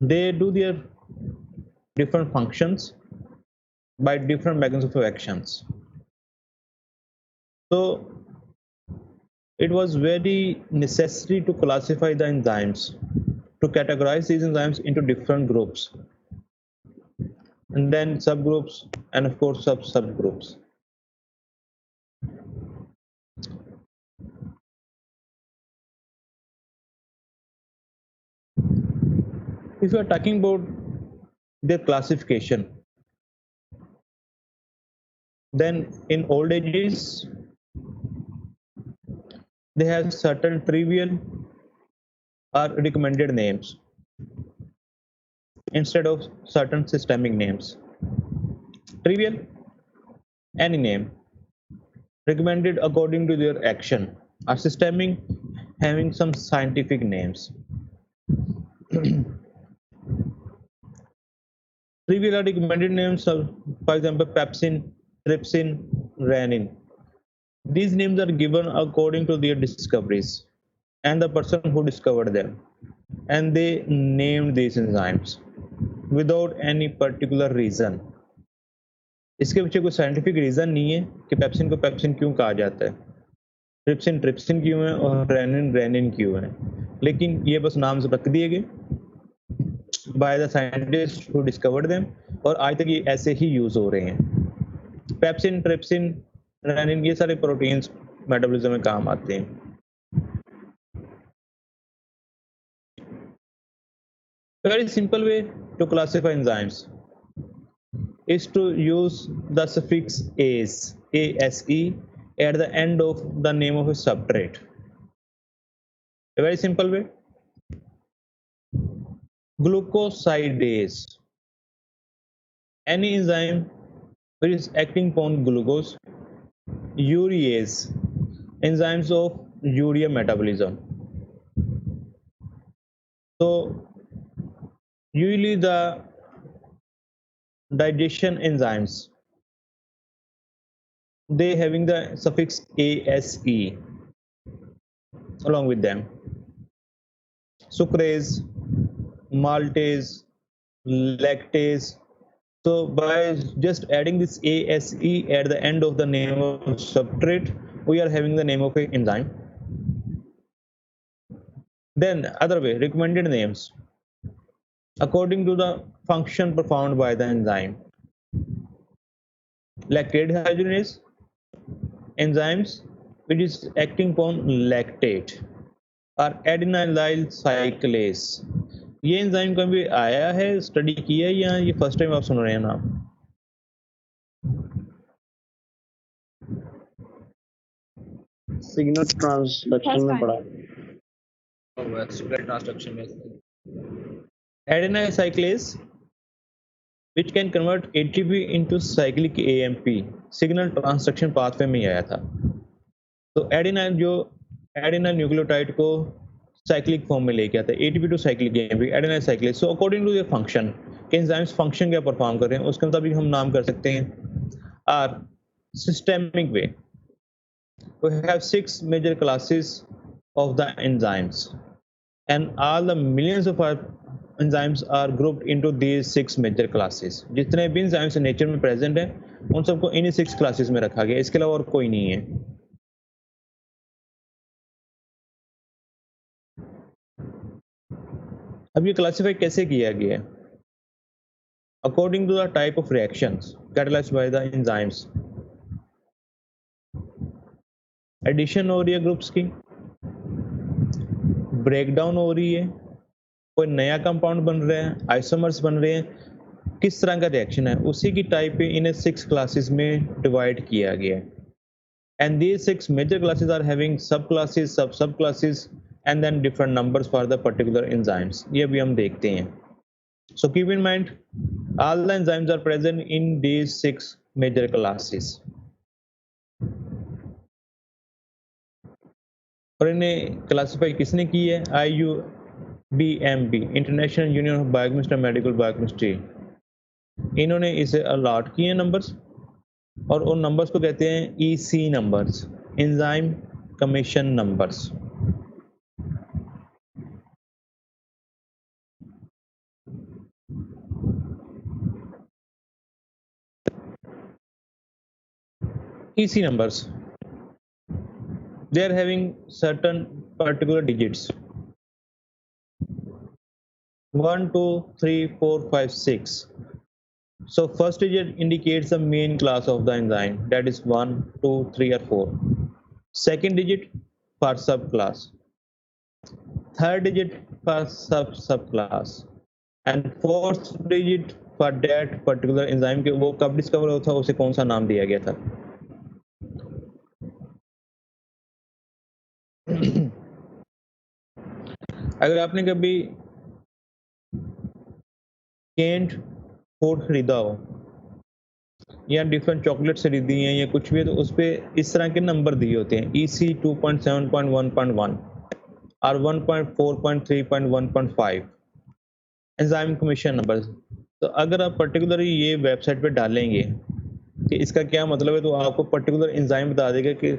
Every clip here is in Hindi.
They do their different functions by different mechanisms of actions. So it was very necessary to classify the enzymes, to categorize these enzymes into different groups, and then subgroups, and of course subgroups. If you are talking about their classification, then in old ages they have certain trivial or recommended names instead of certain systemic names. Trivial, any name, recommended according to their action, or systemic, having some scientific names. Trivial or recommended names are, for example, pepsin, trypsin, renin. These names are given according to their discoveries and the person who discovered them, and they named these enzymes without any particular reason. इसके पीछे कोई साइंटिफिक रीजन नहीं है कि पेप्सिन को पेप्सिन क्यों कहा जाता है, ट्रिप्सिन ट्रिप्सिन क्यों है और रेनिन रेनिन क्यों है, लेकिन ये बस नाम से रख दिए गए by the scientist who discovered them, और आज तक ये ऐसे ही यूज हो रहे हैं। पेप्सिन, ट्रिप्सिन, रेनिन ये सारे प्रोटीन्स मेटाबॉलिज्म में काम आते हैं। A very simple way to classify enzymes is to use the suffix ase, ase, at the end of the name of a substrate. A very simple way. Glucosidase, any enzyme which is acting upon glucose. Urease, enzymes of urea metabolism. So usually the digestion enzymes, they having the suffix ase along with them. Sucrase, maltase, lactase. So by just adding this ase at the end of the name of substrate, we are having the name of an enzyme. Then other way, recommended names according to the function performed by the enzyme. Lactate dehydrogenase, enzymes which is acting upon lactate, और adenylyl cyclase. ये एंजाइम कभी आया है, स्टडी किया है, या ये फर्स्ट टाइम आप सुन रहे हैं नाम? सिग्नल ट्रांसडक्शन में पढ़ा, सिग्नल ट्रांसडक्शन में adenyl cyclase which can convert ATP into cyclic AMP, signal transduction pathway में ही आया था। तो एडेनाइल जो एडेनाइल न्यूक्लियोटाइड को साइक्लिक फॉर्म में लेके आता है, ATP to cyclic AMP, adenyl cyclase. So according to the function के एंजाइम्स फंक्शन क्या परफॉर्म कर रहे हैं उसके मुताबिक हम नाम कर सकते हैं। Are systemic way, we have 6 major classes of the enzymes and all the millions of our enzymes are grouped into these 6 major classes. जितने भी enzymes नेचर में प्रेजेंट हैं उन सबको इन्हीं 6 क्लासेस में रखा गया, इसके अलावा और कोई नहीं है। अब ये क्लासिफाई कैसे किया गया है? According to the type of reactions catalysed by the enzymes. Addition हो रही है ग्रुप्स की, ब्रेकडाउन हो रही है, कोई नया कंपाउंड बन रहे हैं, आइसोमर्स बन रहे हैं, किस तरह का रिएक्शन है, उसी की टाइप पे इन्हें 6 क्लासेस में डिवाइड किया गया है। And these 6 major classes are having sub classes, sub classes and then different numbers for the particular enzymes. ये भी हम देखते हैं। So keep in mind all the enzymes are present in these 6 major classes. और इन्हें क्लासिफाई किसने की है? IUBMB, international union of biochemistry and medical biochemistry, इन्होंने इसे अलॉट किए नंबर्स, और उन नंबर्स को कहते हैं EC numbers, enzyme commission numbers. EC numbers. They are having certain particular digits. 1, 2, 3, 4, 5, 6. So first digit indicates the main class of the enzyme, that is 1, 2, 3 or 4. Second digit for subclass. Third digit for subclass. And fourth digit for that particular enzyme के वो कब डिस्कवर हुआ था, उसे कौन सा नाम दिया गया था. अगर आपने कभी कैंड फूड खरीदा हो या डिफरेंट चॉकलेट्स खरीदी हैं या कुछ भी है, तो उस पर इस तरह के नंबर दिए होते हैं EC 2.7.1.1 और 1.4.3.1.5 एंजाइम कमीशन नंबर. तो अगर आप पर्टिकुलरली ये वेबसाइट पे डालेंगे कि इसका क्या मतलब है, तो आपको पर्टिकुलर एंजाइम बता देगा कि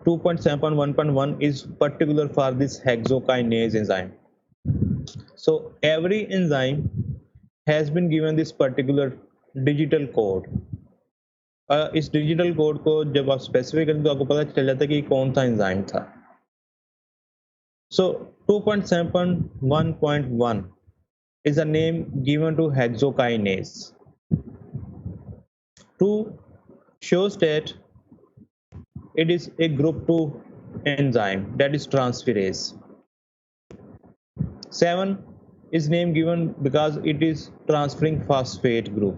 2.7.1.1 is particular for this hexokinase enzyme. So every enzyme has been given this particular digital code. इस डिजिटल कोड को जब आप स्पेसिफाई करें तो आपको पता चल जाता है कि कौन सा एंजाइम था. So 2.7.1.1 is a name given to hexokinase. 2 shows that it is a group 2 enzyme, that is transferase. 7 is name given because it is transferring phosphate group.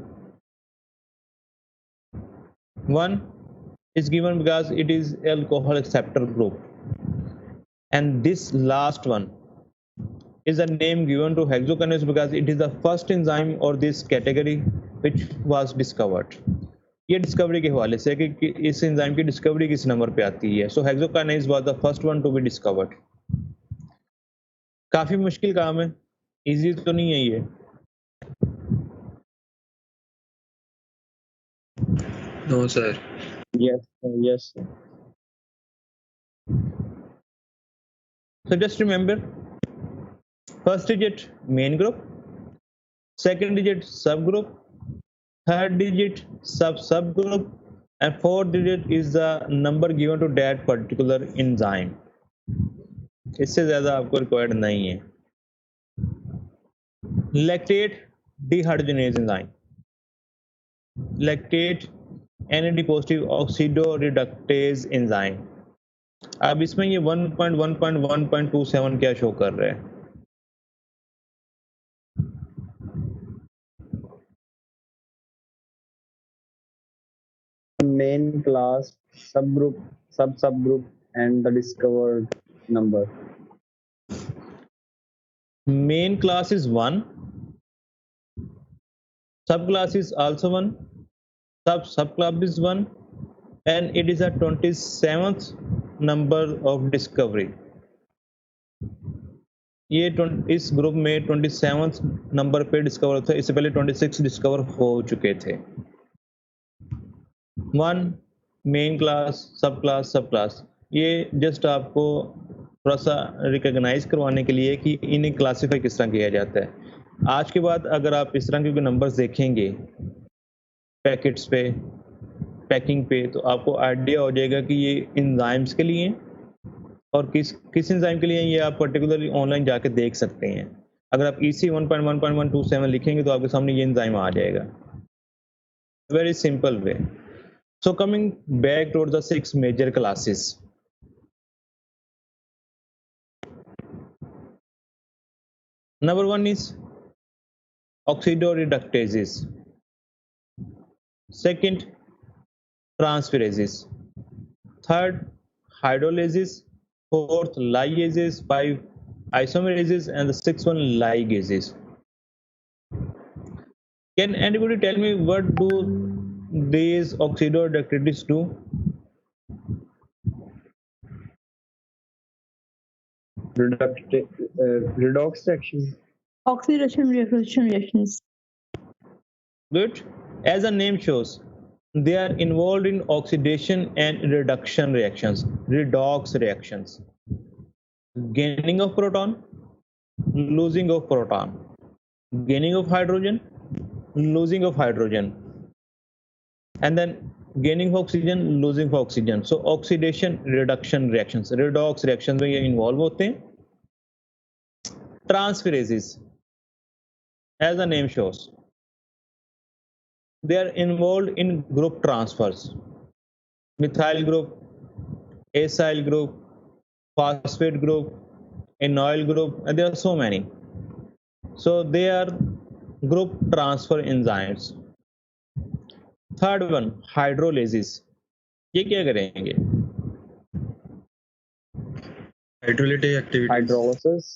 1 is given because it is alcohol acceptor group. And this last one is a name given to hexokinase because it is the first enzyme or this category which was discovered. ये डिस्कवरी के हवाले से कि इस एंजाइम की डिस्कवरी किस नंबर पे आती है. So hexokinase was the first one to be discovered. काफी मुश्किल काम है, इजी तो नहीं है ये. No sir. Yes, yes. So just remember, first digit main group, second digit subgroup, third digit subgroup, and fourth digit is the number given to that particular enzyme. इससे ज्यादा आपको रिक्वायर्ड नहीं है. Lactate dehydrogenase enzyme, lactate NAD positive oxidoreductase enzyme. अब इसमें ये 1.1.1.27 क्या शो कर रहा है? Main class, subgroup, subgroup, and the discovered number. Main class is 1, subclass is also 1, subclass is 1, and it is a 27th number of discovery. ये इस ग्रुप में 27th नंबर पे डिस्कवर था. इससे पहले 26 डिस्कवर हो चुके थे. 1 मेन क्लास, सबक्लास, ये जस्ट आपको थोड़ा सा रिकॉग्नाइज करवाने के लिए कि इन्हें क्लासीफाई किस तरह किया जाता है. आज के बाद अगर आप इस तरह के नंबर्स देखेंगे पैकेट्स पे, पैकिंग पे, तो आपको आइडिया हो जाएगा कि ये एंजाइम्स के लिए और किस एंजाइम के लिए ये आप पर्टिकुलरली ऑनलाइन जाके देख सकते हैं. अगर आप EC 1.1.127 लिखेंगे तो आपके सामने ये एंजाइम आ जाएगा. Very simple way. So coming back to the 6 major classes. Number 1 is oxidoreductases. Second, transferases. Third, hydrolases. Fourth, liases. 5, isomerases, and the 6th one, ligases. Can anybody tell me what do these oxidoreductases do? Redox reaction. Oxidation reactions. Good. As the name shows, they are involved in oxidation and reduction reactions, redox reactions. Gaining of proton, losing of proton, gaining of hydrogen, losing of hydrogen. And then gaining oxygen, losing oxygen. So oxidation reduction reactions, redox reactions में ये involve होते हैं. Transferases, as the name shows, they are involved in group transfers. Methyl group, acyl group, phosphate group, enoyl group, and there are so many. So they are group transfer enzymes. Third one, hydrolases. ये क्या करेंगे? Hydrolytic activity. Hydrolysis.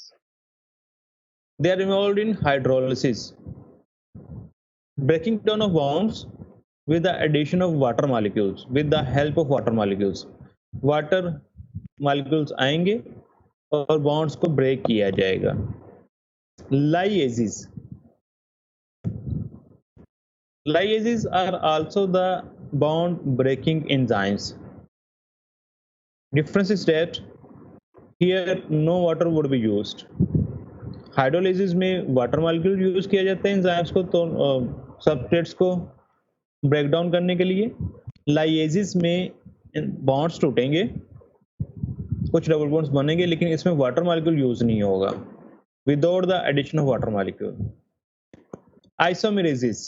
They are involved in hydrolysis, breaking down of bonds with the addition of water molecules, with the help of water molecules. Water molecules आएंगे और bonds को break किया जाएगा. Lyases. Lyases are also the bond breaking enzymes. Difference is that here no water would be used. Hydrolysis में water molecule यूज किया जाता है enzymes को तो substrates को break down करने के लिए. Lyases में bonds टूटेंगे, कुछ double bonds बनेंगे, लेकिन इसमें water molecule यूज नहीं होगा. Without the addition of water molecule. Isomerases,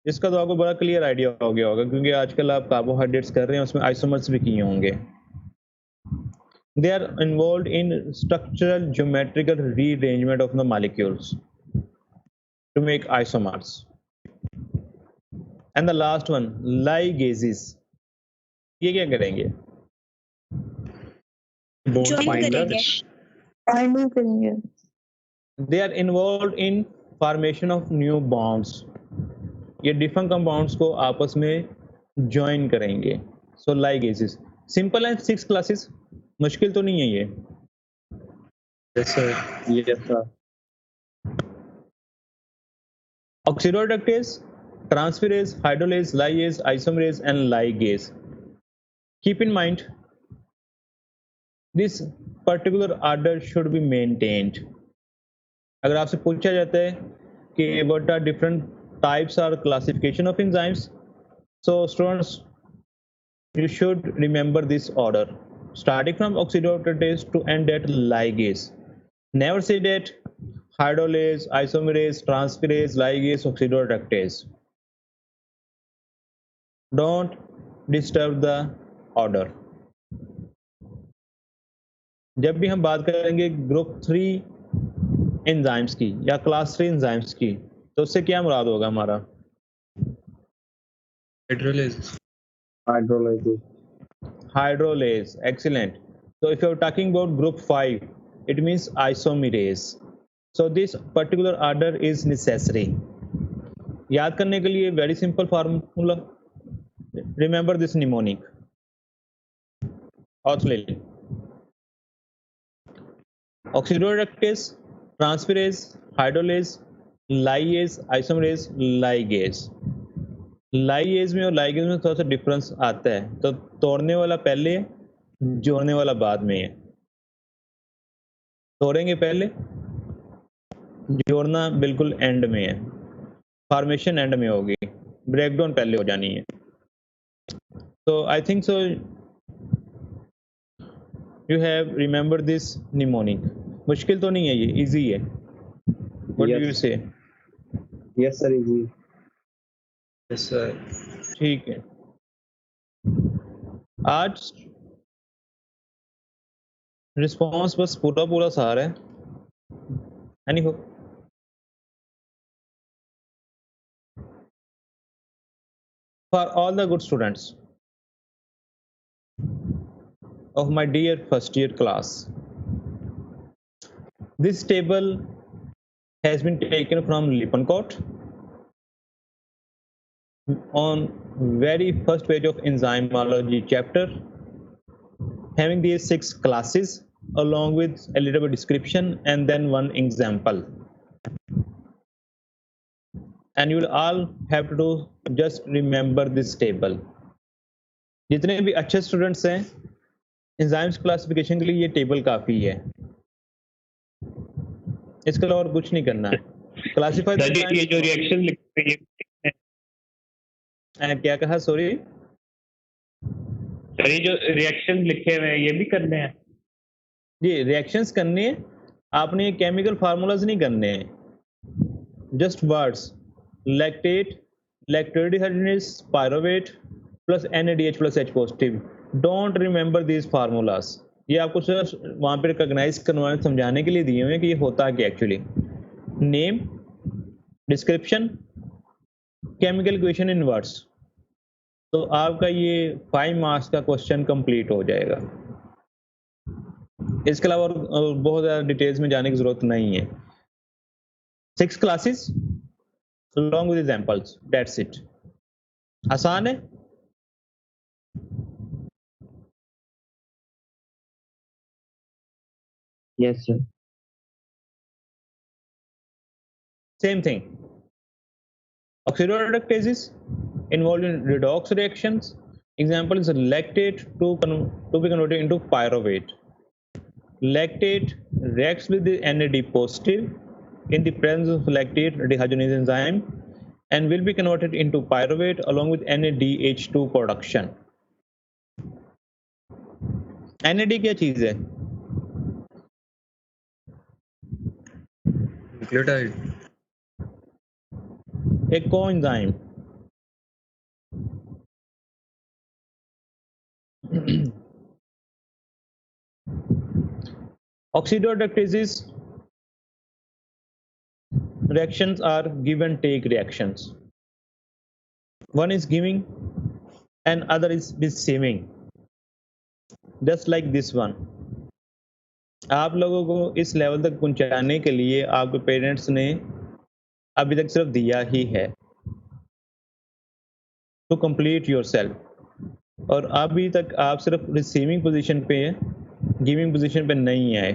इसका तो आपको बड़ा क्लियर आइडिया हो गया होगा क्योंकि आजकल आप कार्बोहाइड्रेट्स कर रहे हैं, उसमें आइसोमर्स भी किए होंगे. They are involved in structural geometrical rearrangement of the molecules to make isomers. And the last one, ligases. ये क्या करेंगे? Bond binders. Binding करेंगे. They are involved in formation of new bonds. ये different compounds को आपस में join करेंगे. So ligases. Simple and 6 classes. मुश्किल तो नहीं है ये. Yes, sir. Yes, sir. Oxidoreductase, transferase, hydrolase, lyase, isomerase, and ligase. Keep in mind, this particular order should be maintained. अगर आपसे पूछा जाता है कि what are different types or classification of enzymes, so students, you should remember this order, starting from oxidoreductase to end at ligase. Never say that hydrolase, isomerase, transferase, ligase, oxidoreductase. Don't disturb the order. जब भी हम बात करेंगे ग्रुप 3 एंजाइम्स की या क्लास 3 एंजाइम्स की, तो उससे क्या मुराद होगा हमारा? Hydrolysis. Hydrolysis. Hydrolase, excellent. So if you're talking about group 5, it means isomerase. So this particular order is necessary. याद करने के लिए very simple formula. Remember this mnemonic. Oscillate. Oxidoreductase, transferase, hydrolase, lyase, isomerase, ligase. Lyase में और ligase में थोड़ा सा डिफरेंस आता है, तो तोड़ने वाला पहले है, जोड़ने वाला बाद में है. तोड़ेंगे पहले, जोड़ना बिल्कुल एंड में है. फॉर्मेशन एंड में होगी, ब्रेकडाउन पहले हो जानी है. So I think so you have remembered this mnemonic. मुश्किल तो नहीं है ये, easy है. What do you Yes. say? Yes, sir. Easy. Yes, sir. ठीक है. आज रिस्पॉन्स बस पूरा सा आ रहा है. एनी हो for all the good students of my dear first year class, this table has been taken from Lippincott on very first page of enzymology chapter, having these 6 classes along with a little bit description and then one example. And you will all have to do just remember this table. जितने भी अच्छे स्टूडेंट्स हैं, एंजाइम्स क्लासिफिकेशन के लिए ये टेबल काफी है. इसके अलावा और कुछ नहीं करना है. क्लासिफाइड ये जो रिएक्शन लिखते हैं क्या कहा? सॉरी. सर ये जो रिएक्शन लिखे हुए हैं ये भी करने हैं? जी रिएक्शंस करने हैं, आपने केमिकल फार्मूलाज नहीं करने हैं, just words lactate, lactate dehydrogenase, pyruvate plus NaDH plus H positive. Don't remember these formulas, ये आपको सिर्फ वहाँ पे रिकॉग्नाइज करवाने समझाने के लिए दिए हुए हैं कि ये होता क्या actually. Name, description, chemical equation in words. तो आपका ये 5 मार्क्स का क्वेश्चन कंप्लीट हो जाएगा। इसके अलावा और बहुत ज़्यादा डिटेल्स में जाने की जरूरत नहीं है। 6 classes along with examples, that's it। आसान है। Yes, sir. Same thing, oxidorreductases involved in redox reactions. Example is lactate to be converted into pyruvate. Lactate reacts with the NAD positive in the presence of lactate dehydrogenase enzyme and will be converted into pyruvate along with NADH2 production। NAD क्या चीज है? न्यूक्लियोटाइड। एक coenzyme. Oxidoreductases reactions are give and take reactions. One is giving and other is receiving, just like this one। आप लोगों को इस लेवल तक पहुंचाने के लिए आपके पेरेंट्स ने अभी तक सिर्फ दिया ही है टू कंप्लीट योरसेल्फ, और अभी तक आप सिर्फ रिसीविंग पोजीशन पे है, गिविंग पोजीशन पे नहीं आए।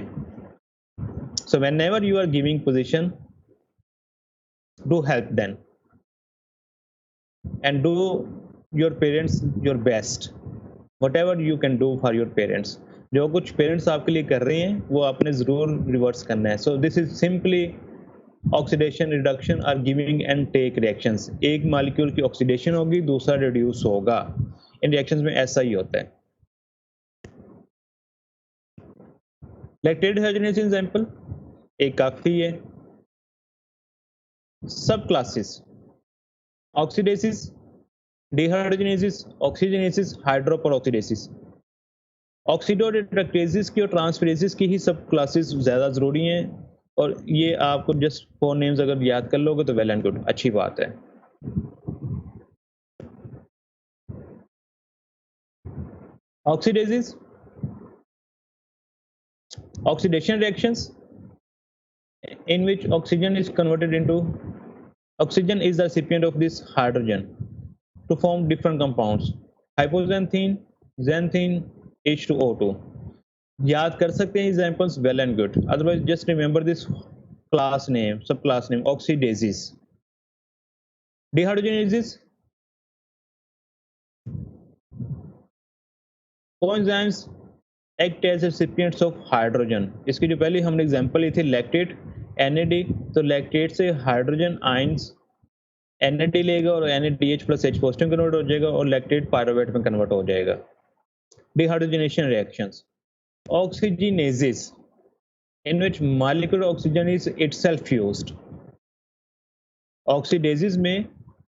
So whenever you are giving position, do help them and do your parents your best, whatever you can do for your parents। जो कुछ पेरेंट्स आपके लिए कर रहे हैं वो आपने ज़रूर रिवर्स करना है। सो this is simply oxidation, reduction और गिविंग एंड टेक रिएक्शंस। एक मॉलिक्यूल की ऑक्सीडेशन होगी, दूसरा रिड्यूस होगा। इन रिएक्शंस में ऐसा ही होता है। लैक्टेट डिहाइड्रोजनेज एग्जांपल एक काफी है। सब क्लासेस ऑक्सीडेसिस, डिहाइड्रोजनेसिस, ऑक्सीजनेसिस, हाइड्रोपरऑक्सीडेसिस। ऑक्सीडोरेडक्टेसिस की और ट्रांसफरेसिस की ही सब क्लासेस ज़्यादा ज़रूरी हैं, और ये आपको जस्ट 4 नेम्स अगर याद कर लोगे तो वेल एंड गुड, अच्छी बात है। ऑक्सीडेसिस, oxidation reactions in which oxygen is the recipient of this hydrogen to form different compounds, hypoxanthine, xanthine, H2O2। याद कर सकते हैं examples, well and good, otherwise just remember this class name, sub class name, oxidases। dehydrogenases, coenzymes act as recipients of hydrogen। इसकी जो पहले हमने एग्जांपल ली थी लैक्टेट NAD, तो लैक्टेट से हाइड्रोजन आयंस NAD लेगा और NADH plus H positive convert हो जाएगा और लैक्टेट पायरुवेट में कन्वर्ट हो जाएगा। Dehydrogenation reactions. Oxygenases in which molecular oxygen is itself used। Oxidases में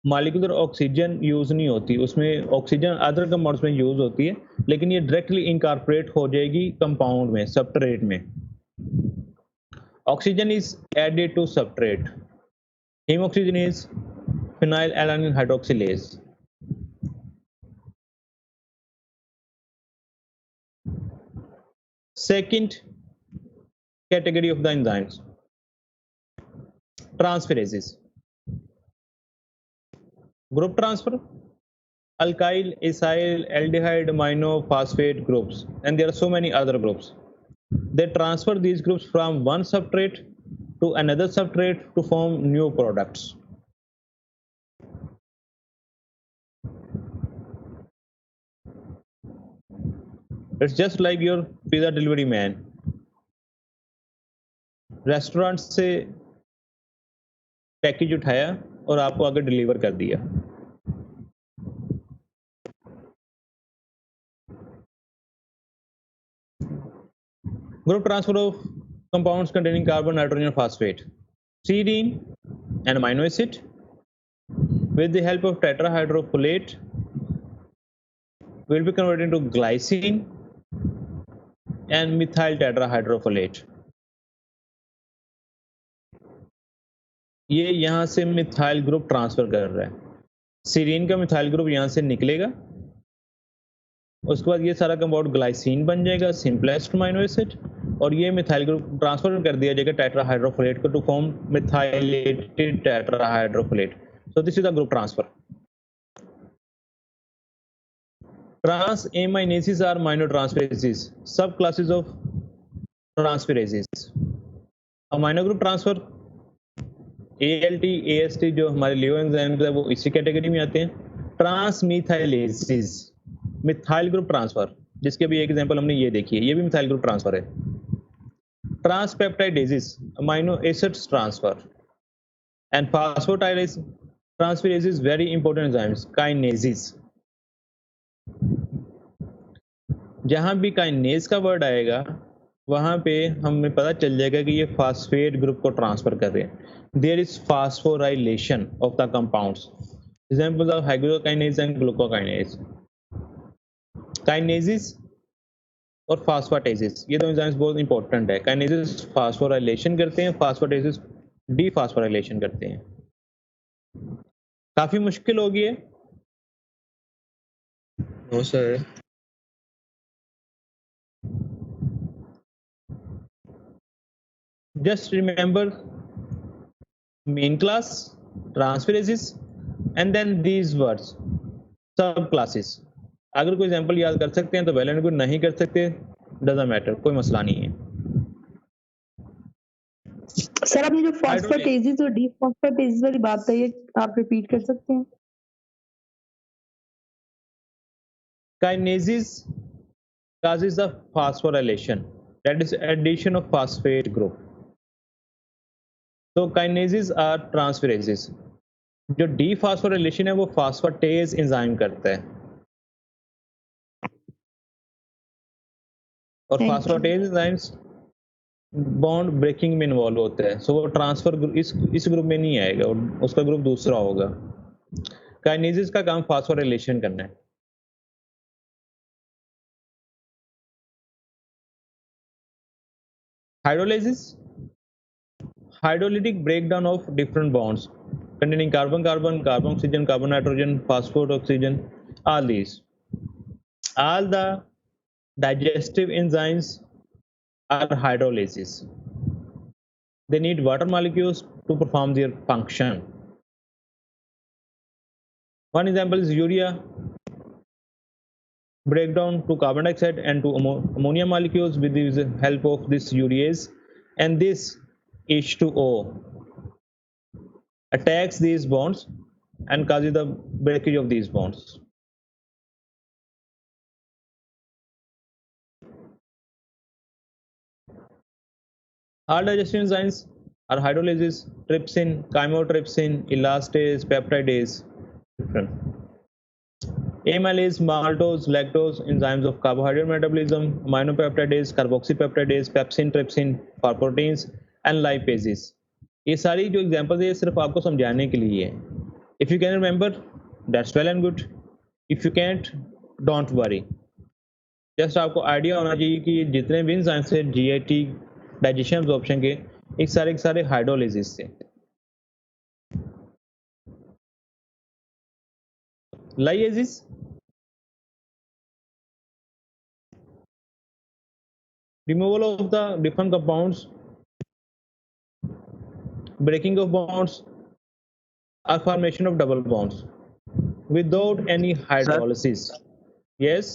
मॉलिक्यूलर ऑक्सीजन यूज नहीं होती, उसमें ऑक्सीजन अदर कंपाउंड्स में यूज होती है, लेकिन ये डायरेक्टली इनकॉर्पोरेट हो जाएगी कंपाउंड में, सबस्ट्रेट में। Oxygen is added to substrate, heme oxygenase, phenyl alanine hydroxylase. Second category of the enzymes, transferases. Group transfer, alkyl, acyl, aldehyde, amino, phosphate groups, and there are so many other groups. They transfer these groups from one substrate to another substrate to form new products। It's just like your pizza delivery man। Restaurant से पैकेज उठाया और आपको आगे डिलीवर कर दिया। Group transfer of compounds containing carbon, nitrogen, phosphate. Serine, an amino acid, with the help of tetrahydrofolate, will be converted into glycine and methyl tetrahydrofolate. ये यहाँ से मिथाइल ग्रुप ट्रांसफर कर रहा है. सीरीन का मिथाइल ग्रुप यहाँ से निकलेगा, उसके बाद ये सारा कंपाउंड ग्लाइसिन बन जाएगा, सिंपलेस्ट अमीनो एसिड, और ये मिथाइल ग्रुप ट्रांसफर कर दिया जाएगा टेट्राहाइड्रोफोलेट को to form methylated tetrahydrofolate. So this is the group transfer. Transaminases are minor transferases, subclasses of transferases. Amino group transfer ALT, AST जो हमारे लिवर एंजाइम्स है वो इसी कैटेगरी में आते हैं. ट्रांसमिथाइलेसिस, मिथाइल ग्रुप ट्रांसफर, जिसके अभी एक एग्जांपल हमने ये देखी है, ये भी मिथाइल ग्रुप ट्रांसफर है. Transpeptidases, amino acids transfer. And phosphorylase transferases, very important enzymes. Kinases, जहां भी काइनेज का वर्ड आएगा वहां पे हमें पता चल जाएगा कि ये फास्फेट ग्रुप को ट्रांसफर कर रहे हैं. There is phosphorylation of the compounds. Examples of hexokinase and glucokinase. Kinases और फास्फाटेसिस, ये दो एंजाइम्स बहुत इंपॉर्टेंट है. काइनेसिस फास्फोराइलेशन करते हैं, फास्फाटेसिस डीफास्फोराइलेशन करते हैं. काफी मुश्किल होगी है. No, sir. Just remember main class, transferases, and then these words, subclasses. अगर कोई एग्जांपल याद कर सकते हैं तो वेल एंड गुड, नहीं कर सकते डजंट मैटर, कोई मसला नहीं है. सर आपने जो फॉस्फेटेजेस और डीफॉस्फेटेजेस वाली बात है, ये आप रिपीट कर सकते हैं? Kinases causes the phosphorylation, that is addition of phosphate group. तो काइनेसिस आर ट्रांसफेरेसेस. जो डीफॉस्फोराइलेशन है वो फास्फाटेज एंजाइम करता है, और फास्फाटेज एंजाइम्स बॉन्ड ब्रेकिंग में इन्वॉल्व होता है. सो वो ट्रांसफर इस ग्रुप में नहीं आएगा, उसका ग्रुप दूसरा होगा. काइनेसिस का काम फास्फोराइलेशन करना है. Hydrolysis, hydrolytic breakdown of different bonds containing carbon carbon, carbon oxygen, carbon nitrogen, phosphate oxygen, all these. All the digestive enzymes are hydrolysis. They need water molecules to perform their function. One example is urea, breakdown to carbon dioxide and to ammonia molecules with the help of this urease, and this H2O attacks these bonds and causes the breakage of these bonds. All digestive enzymes are hydrolysis, trypsin, chymotrypsin, elastase, peptidase, different. Amylase, maltose, lactose, enzymes of carbohydrate metabolism, aminopeptidase, carboxypeptidase, pepsin, trypsin for proteins, and lipases. ये सारी जो एग्जांपल्स है सिर्फ आपको समझाने के लिए है. If you can remember that's well and good, if you can't don't worry. Just आपको आइडिया होना चाहिए कि जितने भी एंजाइम्स है जीआईटी डाइजेशन एब्जॉर्प्शन के, एक सारे हाइड्रोलाइसिस से. Lyases, removal of the different compounds, breaking of bonds, or formation of double bonds without any hydrolysis. Yes,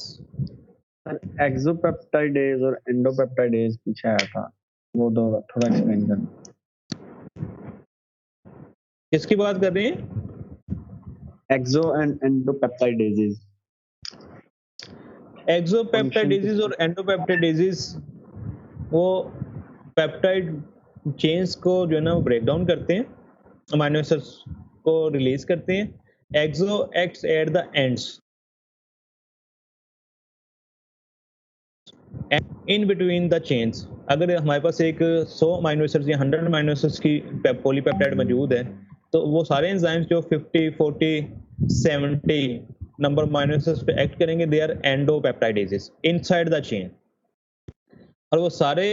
एक्सोपेप्टाइडेज और एंडोपेप्टाइडेज पीछे आया था, वो दो थोड़ा एक्सप्लेन करना. किसकी बात कर रहे हैं? एक्सो एंड एंडोपेप्टाइडेजेस. एक्सोपेप्टाइडेजेस और एंडोपेप्टाइडेजेस वो पेप्टाइड चेन्स को जो है ना वो ब्रेक डाउन करते हैं, अमीनो एसिड्स को रिलीज करते हैं. Exo acts at the ends in between the chains. अगर हमारे पास एक 100 अमीनो एसिड्स या 100 अमीनो एसिड्स की पॉलीपेप्टाइड मौजूद है, तो वो सारे एंजाइम्स जो 50, 40, 70 नंबर अमीनो एसिड्स पे एक्ट करेंगे, they are endopeptidases inside the chain. और वो सारे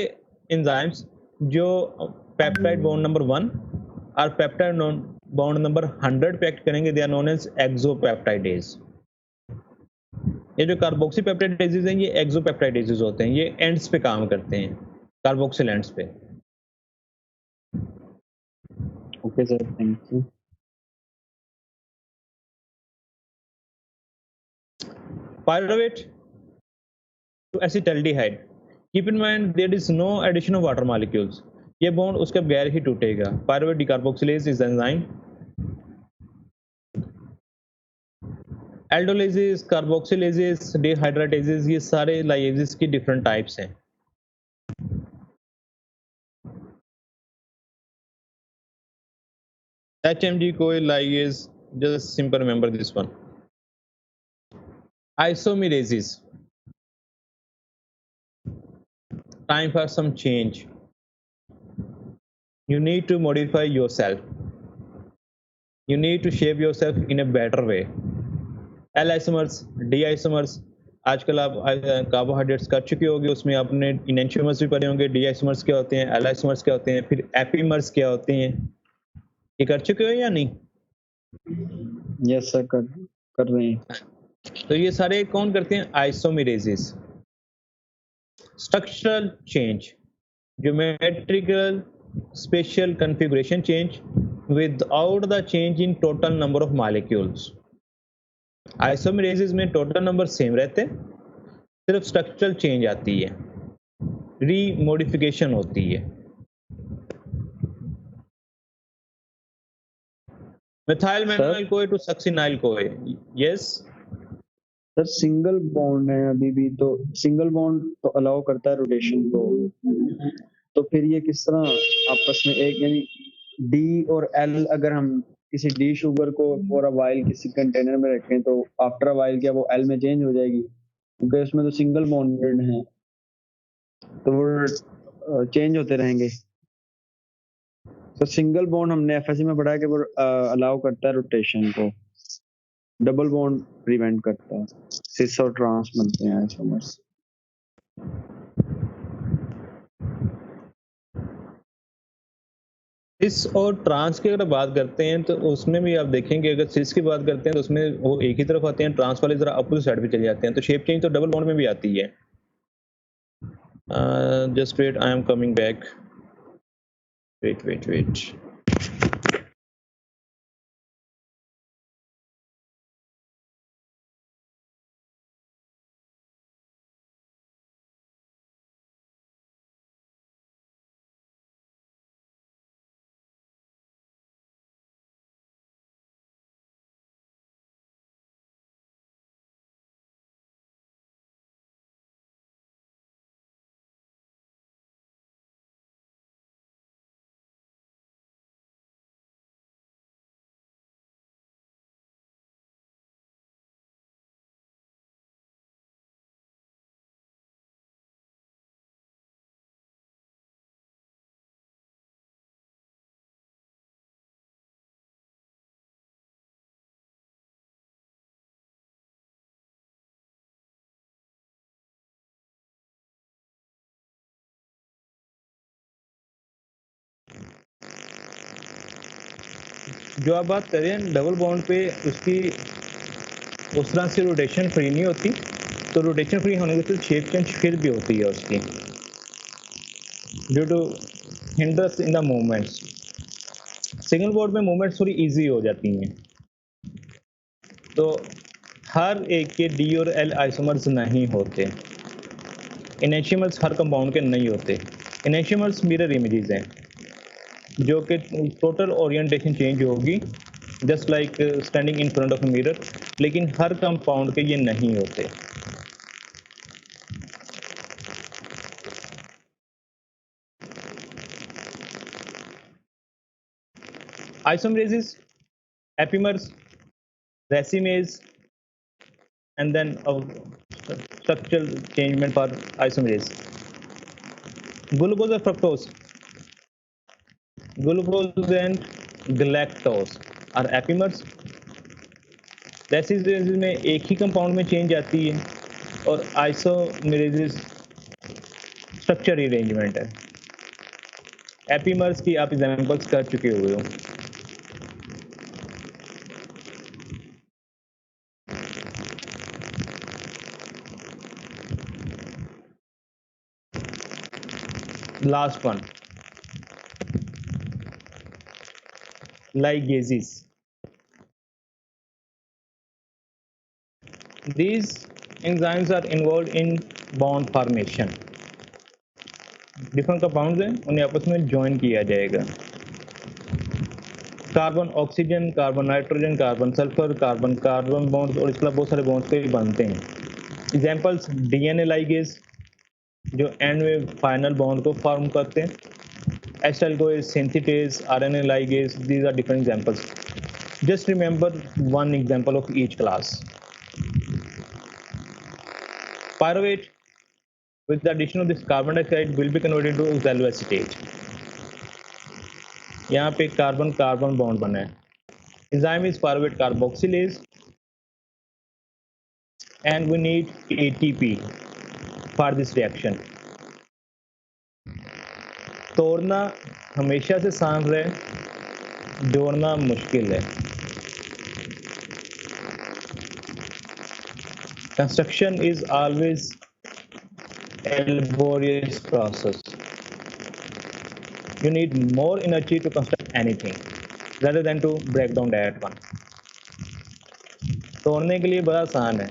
एंजाइम्स जो पेप्टाइड बॉन्ड नंबर 1 और पेप्टाइड बॉन्ड नंबर 100 पे एक्ट करेंगे, दे आर नोन एज एक्सोपेप्टाइडेज। ये जो कार्बोक्सी पेप्टाइडेजेस हैं, ये एक्सोपेप्टाइडेजेस होते हैं, ये एंड्स पे काम करते हैं, कार्बोक्सिल एंड्स पे। Okay sir, thank you. Pyruvate to acetaldehyde. Keep in mind there is no addition of water molecules. ये बॉन्ड उसके बगैर ही टूटेगा। Pyruvate decarboxylase is enzyme. Aldolases, carboxylases, dehydratases, ये सारे लाइएजेस की डिफरेंट टाइप्स हैं। HMG कोई lyase, just simple remember this one. Isomerases. Time for some change. You need to modify yourself. You need to shape yourself in a better way. L isomers, D isomers, आजकल आप कार्बोहाइड्रेट्स कर चुके होंगे, उसमें आपने इनेंशियोमर्स भी पढ़े होंगे। डी आइसोमर्स क्या होते हैं, एल आइसोमर्स क्या होते हैं, फिर एपीमर्स क्या होते हैं, ये कर चुके हो या नहीं? यस सर, कर रहे हैं। तो ये सारे कौन करते हैं? Isomerases. Structural change, geometrical spatial configuration change without the change in total number of molecules. Isomerases में टोटल नंबर सेम रहते हैं, सिर्फ स्ट्रक्चरल चेंज आती है, रीमोडिफिकेशन होती है। मिथाइल मेनाइल कोए टू सक्सिनाइल कोए। यस सर, सिंगल बॉन्ड है अभी भी, तो सिंगल बॉन्ड तो अलाउ करता है रोटेशन को, तो फिर ये किस तरह आपस में एक, यानी डी और एल, अगर हम किसी डी शुगर को फॉर अ वाइल किसी कंटेनर में रखें तो आफ्टर अ वाइल क्या वो एल में चेंज हो जाएगी? क्योंकि उसमें तो सिंगल बॉन्डेड है, तो वो चेंज होते रहेंगे। तो सिंगल बॉन्ड हमने एफएससी में पढ़ा है कि वो अलाउ करता है रोटेशन को, डबल बॉन्ड प्रिवेंट करता है, सिस और ट्रांस बनते हैं आइसोमर्स। सिस और ट्रांस की अगर बात करते हैं तो उसमें भी आप देखेंगे, अगर सिस की बात करते हैं तो उसमें वो एक ही तरफ आते हैं, ट्रांस वाले जरा अपोजिट साइड पे चले जाते हैं, तो शेप चेंज तो डबल बॉन्ड में भी आती है। Just wait, I am coming back, wait. जो आप बात कर रहे हैं डबल बॉन्ड पे, उसकी उस तरह से रोटेशन फ्री नहीं होती, तो रोटेशन फ्री होने के शेप चेंज फिर भी होती है उसकी, due to hinders in the movements. Single bond में मूवमेंट्स थोड़ी इजी हो जाती हैं, तो हर एक के डी और एल आइसोमर्स नहीं होते, इनेंशियोमर्स हर कंपाउंड के नहीं होते। इनेंशियोमर्स मिरर इमेजेस हैं, जो कि टोटल ओरिएंटेशन चेंज होगी just like standing in front of a mirror, लेकिन हर कंपाउंड के ये नहीं होते। आइसोमरेजेस, epimers, रेसिमेज, and then structural changement for isomerase. Glucose और fructose, glucose and galactose are epimers. रेसिडेज में एक ही कंपाउंड में चेंज आती है और आइसोमेरेसिस स्ट्रक्चर अरेंजमेंट है। एपीमर्स की आप एग्जांपल्स कर चुके हुए हो। Last one, ligases. These enzymes are involved in bond formation. Different compounds हैं, उन्हें आपस में ज्वाइन किया जाएगा। Carbon oxygen, carbon nitrogen, carbon sulphur, carbon carbon bonds और इसके अलावा बहुत सारे बॉन्ड्स पे बनते हैं। एग्जांपल्स डीएनए लाइगेज जो एंड में फाइनल बॉन्ड को फॉर्म करते हैं, acetyl CoA, synthetase, RNA ligase, these are different examples. Just remember one example of each class. Pyruvate with the addition of this carbon dioxide will be converted to oxaloacetate. यहाँ पे कार्बन कार्बन बॉन्ड बना है। Enzyme is pyruvate carboxylase and we need ATP for this reaction. तोड़ना हमेशा से आसान है, जोड़ना मुश्किल है। Construction is always a laborious process. You need more energy to construct anything rather than to break down that one. तोड़ने के लिए बड़ा आसान है।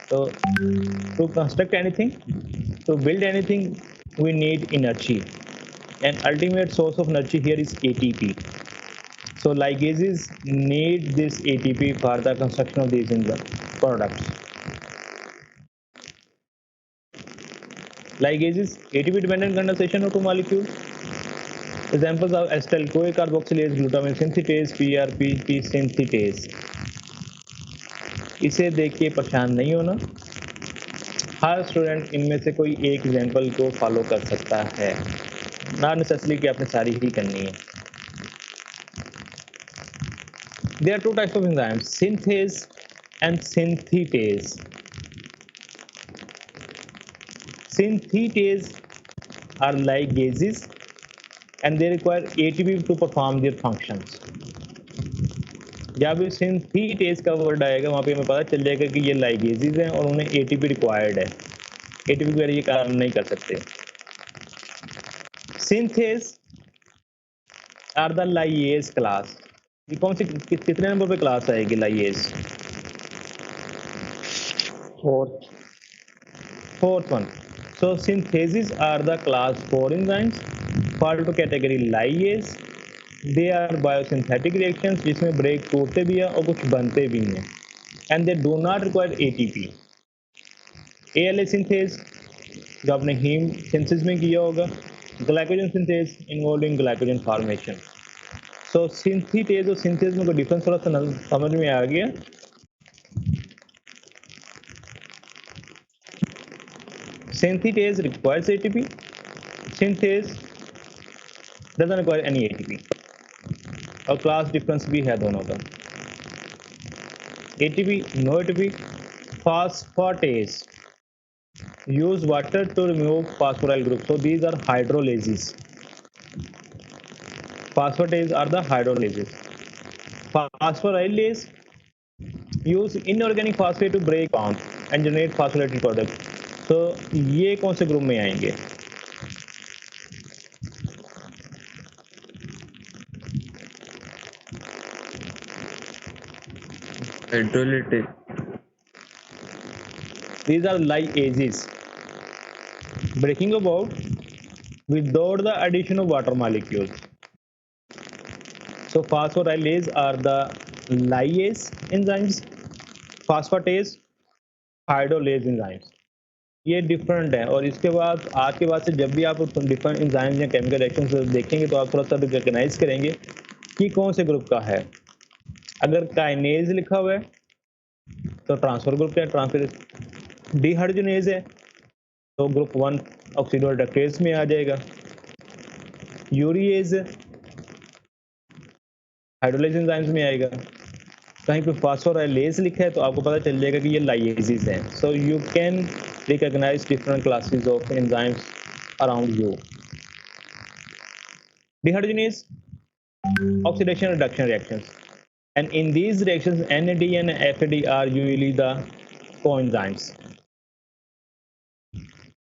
तो to construct anything, to build anything, we need energy. An ultimate source of energy here is ATP. So ligases need this ATP for the construction of these products. Ligases ATP dependent condensation of two molecules. Examples of acetyl-CoA carboxylase, glutamine synthetase, PRP synthetase. इसे देख के परेशान नहीं होना, हर स्टूडेंट इनमें से कोई एक एग्जाम्पल को फॉलो कर सकता है, ना नेसेसरी कि आपने सारी ही करनी है। There are two types of enzymes, synthase and synthetase. Synthetase are ligases and they require ATP to perform their functions. जब भी synthetase का वर्ड आएगा वहाँ पे हमें पता चल जाएगा कि ये ligases हैं और उन्हें ATP required है। ATP के बगैर ये काम नहीं कर सकते। Synthase are the lyase class. ये कौन सी कितने नंबर पे क्लास आएगी lyase? Fourth one. So synthases are the class 4 enzymes, fall to category lyase. They are biosynthetic reactions जिसमें ब्रेक टूटते भी हैं और कुछ बनते भी हैं, and they do not require ATP. ALA synthase जो आपने हीम सिंथेसिस में किया होगा, glycogen synthase involving glycogen formation. So synthetase और सिंथेस में कोई डिफरेंस थोड़ा सा समझ में आ गया। Synthetase requires ATP. Synthase doesn't require any ATP. और क्लास डिफरेंस भी है दोनों का। ATP, no ATP. Phosphatase use water to remove phosphoryl group. So these are hydrolases. Phosphatase are the hydrolases. Phosphorylase use inorganic phosphate to break bonds and generate phosphorylated products. तो ये कौन से ग्रुप में आएंगे? Hydrolytic. These are lyases. Breaking a bond without the addition of water molecules. So phosphorylase are the lyase enzymes. Phosphatase hydrolase enzymes. ये डिफरेंट है। और इसके बाद आज के बाद से जब भी आप डिफरेंट एंजाइम्स या केमिकल रिएक्शंस देखेंगे तो आप थोड़ा सा रिकॉग्नाइज करेंगे कि कौन से ग्रुप का है। अगर काइनेज लिखा हुआ है तो ट्रांसफर ग्रुप है, ट्रांसफर। डिहाइड्रोजनेज है तो ग्रुप 1 ऑक्सीडोरेडक्टेज में आ जाएगा। यूरिएज हाइड्रोलाइज एंजाइम्स में आएगा। कहीं पे फॉस्फोराइलेज लिखा है तो आपको पता चल जाएगा कि ये लाइएजेस हैं। So you can recognise different classes of enzymes around you. Dehydrogenase oxidation reduction reactions, and in these reactions NAD and FAD are usually the coenzymes.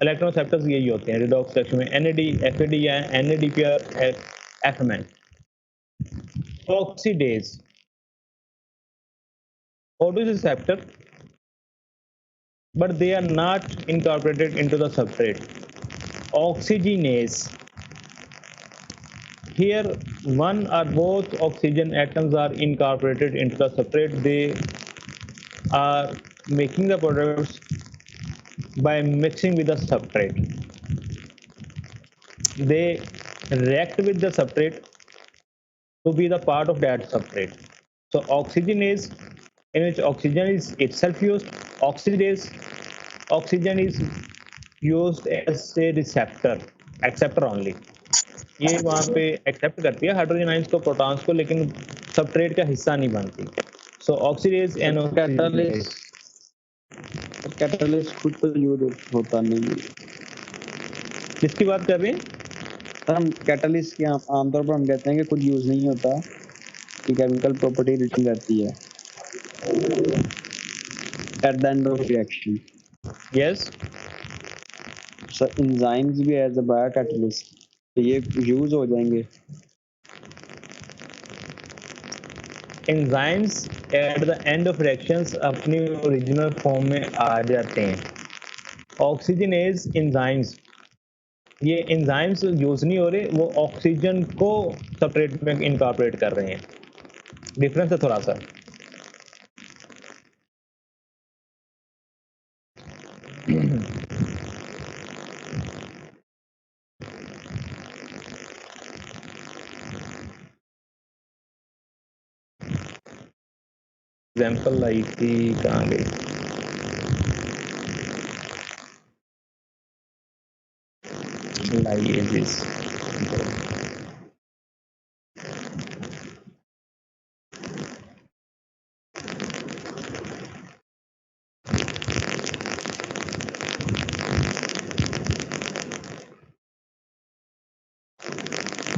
Electron receptors यही होते हैं रिडॉक्स रिएक्शन में, NAD FAD या NADP और FMN. Oxidase photoreceptor, but they are not incorporated into the substrate. Oxygenase, here one or both oxygen atoms are incorporated into the substrate. They are making the products by mixing with the substrate. They react with the substrate to be the part of that substrate. So oxygenase, in which oxygen is itself used. Oxidase, oxygen is used as a receptor, acceptor only. ये वहाँ पे एक्सेप्ट करती है हाइड्रोजन आयंस को, प्रोटॉन्स को, लेकिन सबस्ट्रेट का हिस्सा नहीं बनती। सो ऑक्सीडेज एंड कैटालिस्ट खुद तो यूज होता नहीं है। किसकी बात कर रहे हैं? हम कैटालिस्ट के आमतौर पर हम कहते हैं कि खुद यूज नहीं होता, कि केमिकल प्रॉपर्टी रिटर्न रहती है eight the end of reaction. Yes, sir enzymes भी एज अ बायो कैटालिस्ट तो ये यूज हो जाएंगे। Enzymes eight the end of reactions अपनी ओरिजिनल फॉर्म में आ जाते हैं। ऑक्सीजनेज एंजाइम्स, ये एंजाइम्स यूज नहीं हो रहे, वो ऑक्सीजन को सबस्ट्रेट में इनकॉर्पोरेट कर रहे हैं। डिफरेंस है थोड़ा सा। एग्जाम्पल लाई थी, कहाँ गई? लाइएजेस,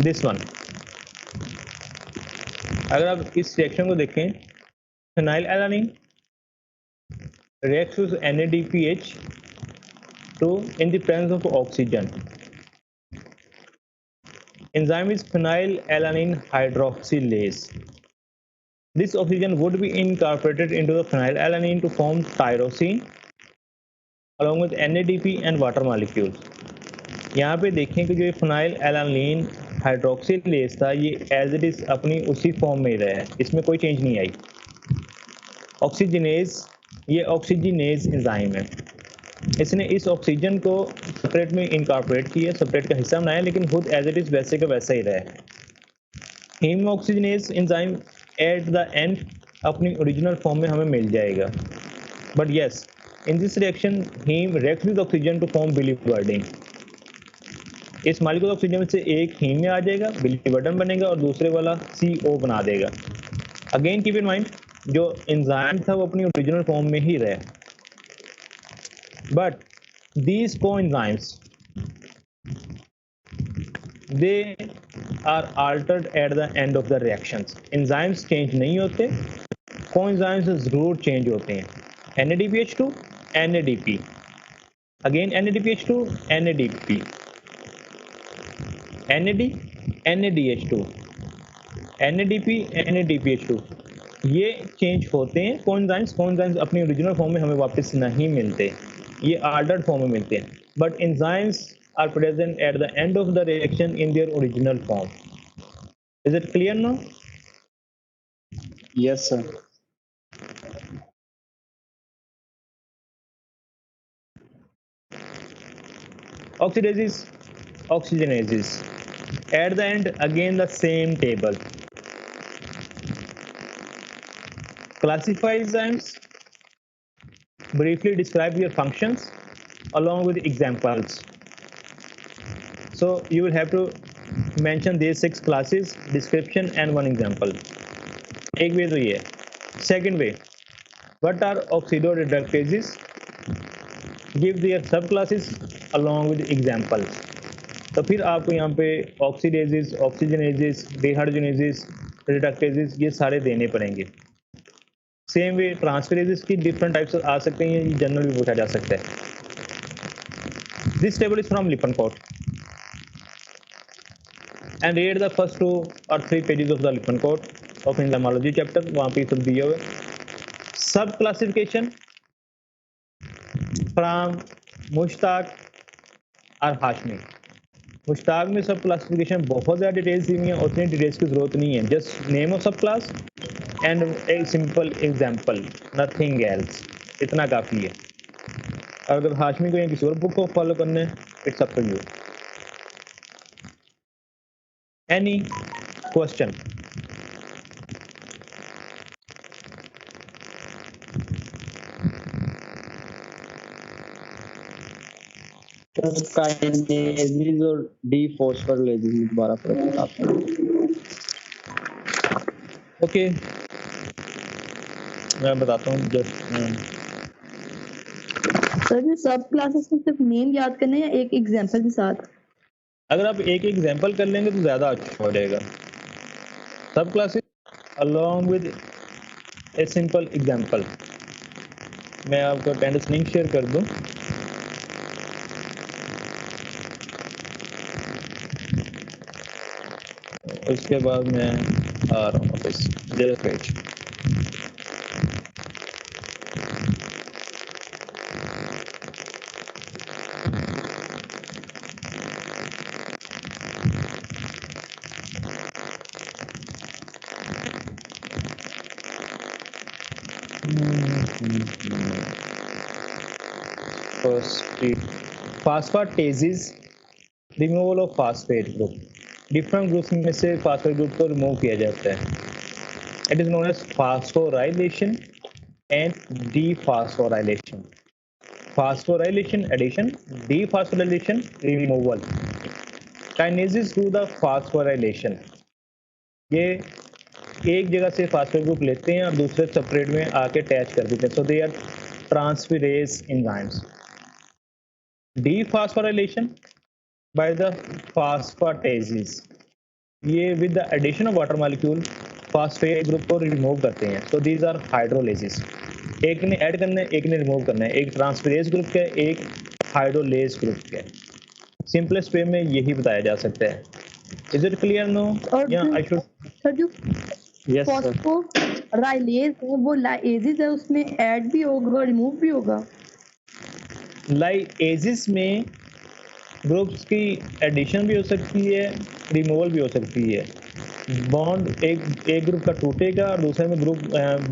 दिस वन। अगर आप इस रिएक्शन को देखें, phenyl alanine reacts with NADPH to in the presence of oxygen. Enzyme is phenylalanine hydroxylase. This oxygen would be incorporated into the phenylalanine to form tyrosine along with NADP and water molecules. यहाँ पे देखें कि जो ये phenylalanine hydroxylase था, ये एज इट इज अपनी उसी फॉर्म में ही रहा है, इसमें कोई चेंज नहीं आई। ऑक्सीजनेज, ये ऑक्सीजनेज एंजाइम है, इसने इस ऑक्सीजन को सबस्ट्रेट में इनकॉर्पोरेट किया, सबस्ट्रेट का हिस्सा बनाया, लेकिन खुद एज इट इज वैसे का वैसा ही रहा है। Heme oxygenase enzyme at the end अपनी ओरिजिनल फॉर्म में हमें मिल जाएगा, but yes in this reaction heme react with oxygen to form biliverdin. इस मॉलिक्यूल ऑक्सीजन में से एक हीम में आ जाएगा, बिलीवर्डिन बनेगा, और दूसरे वाला CO बना देगा। अगेन कीप इन माइंड, जो एंजाइम था वो अपनी ओरिजिनल फॉर्म में ही रहा, but these coenzymes they are altered at the end of the reactions. enzymes change नहीं होते, coenzymes जरूर change होते हैं। NADPH2 NADP, again NADPH2 NADP, NAD NADH2 NADP NADPH2, ये चेंज होते हैं। कोएंजाइम्स अपनी ओरिजिनल फॉर्म में हमें वापस नहीं मिलते, ये ऑर्डर्ड फॉर्म में मिलते हैं, but enzymes are present at the end of the reaction in their original form. Is it clear now? Yes sir. Oxidases, oxygenases, at the end again the same table. Classify enzymes, briefly describe your functions along with examples. So you will have to mention these 6 classes, description and one example. एक वे तो ये है. Second way, what are oxidoreductases? Give their subclasses along with examples. तो फिर आपको यहाँ पे ऑक्सीडेजेस, ऑक्सीजनेजेस, डिहाइड्रोजनेजेस, रिडक्टेजेस ये सारे देने पड़ेंगे. सेम वे ट्रांसफरेजेस की डिफरेंट टाइप्स आ सकते हैं, ये जनरल भी पूछा जा सकता है. This table is from Lippincott and read the first 2 or 3 pages of the Lippincott of enzymology chapter. वहाँ पे सब दिए हुए. सब क्लासिफिकेशन फ्रॉम मुश्ताक और हाशमी. मुश्ताक में सब क्लासिफिकेशन बहुत ज़्यादा डिटेल्स दी हुई हैं, उतनी डिटेल्स की ज़रूरत नहीं है. जस्ट नेम ऑफ सब class and a simple example, nothing else. इतना काफ़ी है. अगर हाशमी को या किसी और बुक को फॉलो करना है, it's up to you. Any question? Kinases और डी फॉस्फोराइलेजेस में दोबारा फर्क बताते हैं. ओके, मैं बताता हूँ. जस्ट सर ये सब क्लासेस में सिर्फ नेम याद करना है या एक एग्जांपल के साथ? अगर आप एक एग्जांपल कर लेंगे तो ज़्यादा अच्छा हो जाएगा. सब classes along with a simple example. मैं आपको अटेंडेंस लिंक शेयर कर दूँ. उसके बाद मैं आ रहा हूँ वापस. Just wait. Phosphatases, removal of phosphate group. Different groups में से फास्फेट ग्रुप को रिमूव किया जाता है. It is known as phosphorylation and dephosphorylation. Phosphorylation addition, dephosphorylation removal. Kinases do the phosphorylation. ये एक जगह से फास्फेट ग्रुप लेते हैं और दूसरे सेपरेट में आके अटैच कर देते हैं. So they are transferase enzymes. Dephosphorylation by the phosphatases, ये with the addition of water molecule phosphate group को रिमूव करते हैं. so these are hydrolases. एक ने ऐड करना है, एक ने रिमूव करना है. एक ट्रांसफेरेज ग्रुप का है, एक हाइड्रोलेज ग्रुप का है. सिंपलेस्ट वे में यही बताया जा सकता है. Is it clear no? और या आई शुड? सर जो यस सर. फॉस्फोराइलेज है वो लाइएजेस है, उसमें ऐड भी होगा रिमूव भी होगा. लाइएजेस में ग्रुप्स की एडिशन भी हो सकती है, रिमूवल भी हो सकती है. बॉन्ड एक ग्रुप का टूटेगा और दूसरे में ग्रुप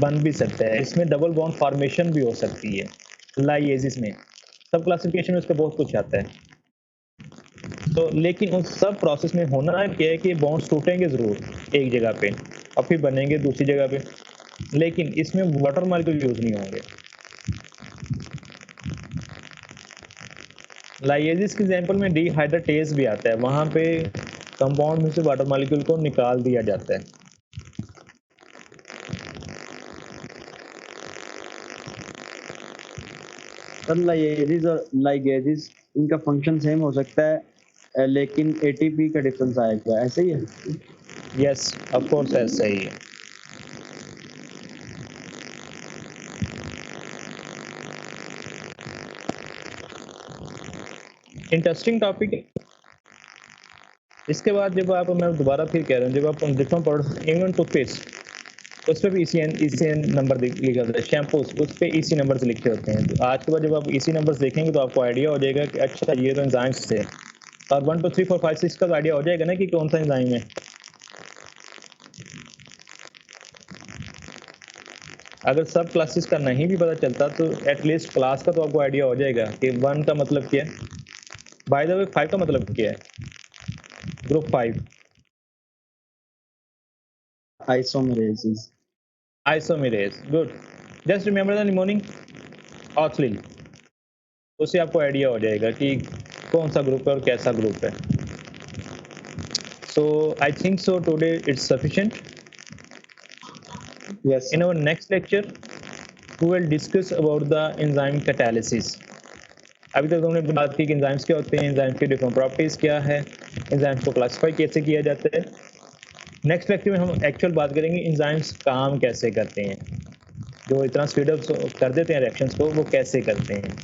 बन भी सकता है. इसमें डबल बॉन्ड फॉर्मेशन भी हो सकती है लाइएजिस में. सब क्लासिफिकेशन में उसका बहुत कुछ आता है. तो लेकिन उन सब प्रोसेस में होना क्या है कि बॉन्ड्स टूटेंगे ज़रूर एक जगह पे और फिर बनेंगे दूसरी जगह पे, लेकिन इसमें वाटर मॉलिक्यूल यूज़ नहीं होंगे. लाइएजिस के एग्जांपल में डिहाइड्रेटेज भी आता है. वहाँ पे कंपाउंड में से वाटर मॉलिक्यूल को निकाल दिया जाता है. सर लाइगेजेस और लाइगेजेस इनका फंक्शन सेम हो सकता है लेकिन एटीपी का डिफरेंस आएगा. ऐसे ही है? यस, ऑफ कोर्स ऐसा ही है. इंटरेस्टिंग टॉपिक है. इसके बाद जब आप, मैं दोबारा फिर कह रहा हूँ, जब आप डिफरेंट प्रोडक्ट्स, इवन टूथपेस्ट, उस पर भी ECN नंबर लिखे होते हैं. शैम्पूस, उस पर EC नंबर से लिखे होते हैं. तो आज के बाद जब आप EC नंबर्स देखेंगे तो आपको आइडिया हो जाएगा कि अच्छा ये तो एंजाइम्स थे. और 1 2 3 4 5 6 का आइडिया हो जाएगा ना कि कौन सा एंजाइम है. अगर सब क्लासेस का नहीं भी पता चलता तो एटलीस्ट क्लास का तो आपको आइडिया हो जाएगा कि 1 का मतलब क्या है. बाय द वे 5 का मतलब क्या है? Group 5 isomerases. Isomerase. Good. Just remember the mnemonic ऑक्सिलिन, उससे आपको आइडिया हो जाएगा कि कौन सा ग्रुप है और कैसा ग्रुप है. So I think so today it's sufficient. Yes. In our next lecture, we will discuss about the enzyme catalysis. अभी तक हमने बात की कि एंजाइम्स क्या होते हैं, एंजाइम्स की डिफरेंट प्रॉपर्टीज क्या है, एंजाइम्स को क्लासिफाई कैसे किया जाता है. नेक्स्ट लेक्चर में हम एक्चुअल बात करेंगे एंजाइम्स काम कैसे करते हैं, जो इतना स्पीड अप कर देते हैं रिएक्शंस को, वो कैसे करते हैं.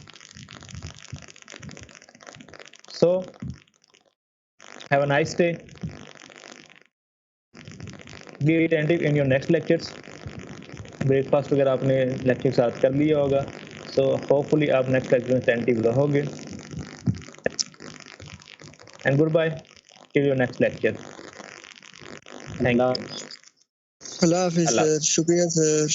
So have a nice day. Be attentive in your next lectures. Breakfast वगैरह आपने लेक्चर के साथ कर लिया होगा, सो होपफुली आप नेक्स्ट लेक्चर में अटेंटिव रहोगे. And good bye till your next lecture. Thank you. अल्लाह हाफिज सर, शुक्रिया सर.